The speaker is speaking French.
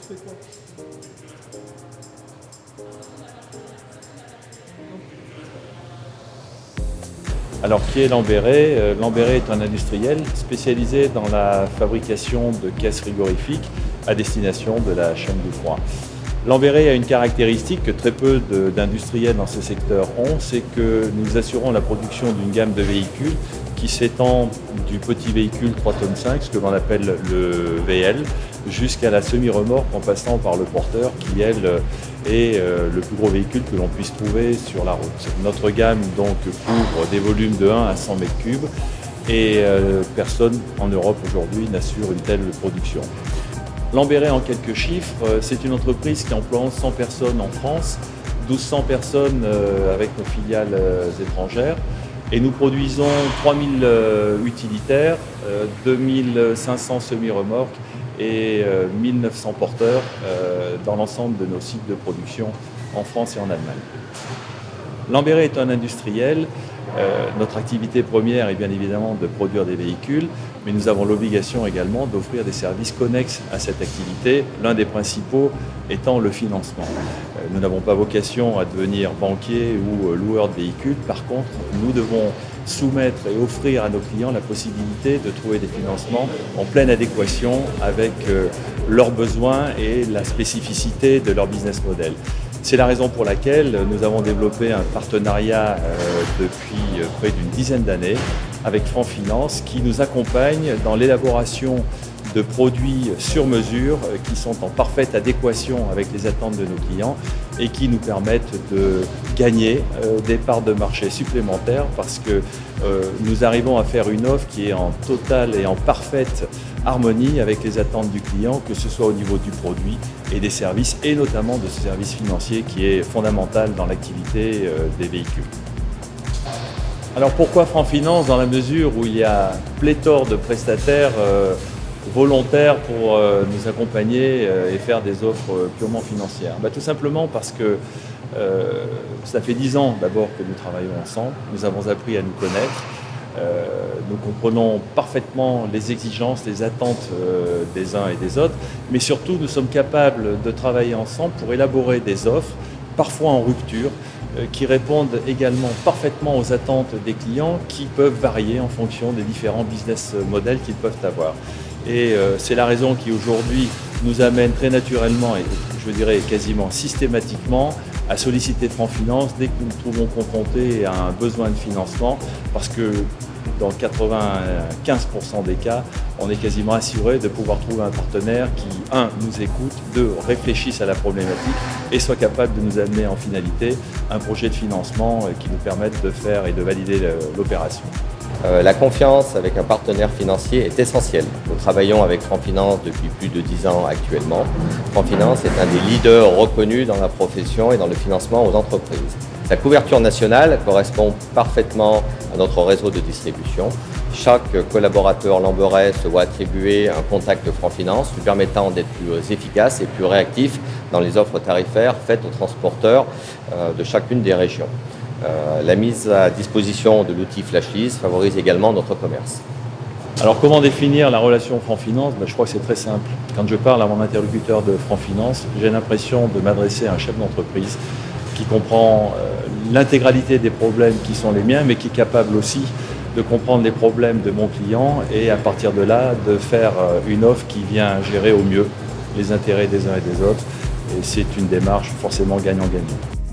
C'est quoi? Alors, qui est Lamberet? Lamberet est un industriel spécialisé dans la fabrication de caisses frigorifiques à destination de la chaîne du froid. Lamberet a une caractéristique que très peu d'industriels dans ce secteur ont, c'est que nous assurons la production d'une gamme de véhicules qui s'étend du petit véhicule 3,5 tonnes, ce que l'on appelle le VL, jusqu'à la semi-remorque en passant par le porteur qui, elle, est le plus gros véhicule que l'on puisse trouver sur la route. Notre gamme donc couvre des volumes de 1 à 100 mètres cubes et personne en Europe aujourd'hui n'assure une telle production. Lamberet, en quelques chiffres, c'est une entreprise qui emploie 1100 personnes en France, 1200 personnes avec nos filiales étrangères. Et nous produisons 3000 utilitaires, 2500 semi-remorques et 1900 porteurs dans l'ensemble de nos sites de production en France et en Allemagne. Lamberet est un industriel. Notre activité première est bien évidemment de produire des véhicules, mais nous avons l'obligation également d'offrir des services connexes à cette activité, l'un des principaux étant le financement. Nous n'avons pas vocation à devenir banquier ou loueur de véhicules. Par contre, nous devons soumettre et offrir à nos clients la possibilité de trouver des financements en pleine adéquation avec leurs besoins et la spécificité de leur business model. C'est la raison pour laquelle nous avons développé un partenariat depuis près d'une dizaine d'années avec Franc Finance qui nous accompagne dans l'élaboration de produits sur mesure qui sont en parfaite adéquation avec les attentes de nos clients et qui nous permettent de gagner des parts de marché supplémentaires parce que nous arrivons à faire une offre qui est en totale et en parfaite harmonie avec les attentes du client, que ce soit au niveau du produit et des services, et notamment de ce service financier qui est fondamental dans l'activité des véhicules. Alors pourquoi Franc Finance? Dans la mesure où il y a pléthore de prestataires volontaires pour nous accompagner et faire des offres purement financières. Tout simplement parce que ça fait 10 ans d'abord que nous travaillons ensemble, nous avons appris à nous connaître. Nous comprenons parfaitement les exigences, les attentes des uns et des autres, mais surtout nous sommes capables de travailler ensemble pour élaborer des offres, parfois en rupture, qui répondent également parfaitement aux attentes des clients qui peuvent varier en fonction des différents business models qu'ils peuvent avoir. Et c'est la raison qui aujourd'hui nous amène très naturellement et je dirais quasiment systématiquement à solliciter Franc Finance dès que nous nous trouvons confrontés à un besoin de financement parce que dans 95% des cas, on est quasiment assuré de pouvoir trouver un partenaire qui, 1, nous écoute, 2, réfléchisse à la problématique et soit capable de nous amener en finalité un projet de financement qui nous permette de faire et de valider l'opération. La confiance avec un partenaire financier est essentielle. Nous travaillons avec Franc Finance depuis plus de 10 ans actuellement. Franc Finance est un des leaders reconnus dans la profession et dans le financement aux entreprises. Sa couverture nationale correspond parfaitement à notre réseau de distribution. Chaque collaborateur Lamberet se voit attribuer un contact Franc Finance lui permettant d'être plus efficace et plus réactif dans les offres tarifaires faites aux transporteurs de chacune des régions. La mise à disposition de l'outil Flashlist favorise également notre commerce. Alors comment définir la relation Franc Finance? Je crois que c'est très simple. Quand je parle à mon interlocuteur de Franc Finance, j'ai l'impression de m'adresser à un chef d'entreprise qui comprend l'intégralité des problèmes qui sont les miens, mais qui est capable aussi de comprendre les problèmes de mon client et à partir de là, de faire une offre qui vient gérer au mieux les intérêts des uns et des autres. Et c'est une démarche forcément gagnant-gagnant.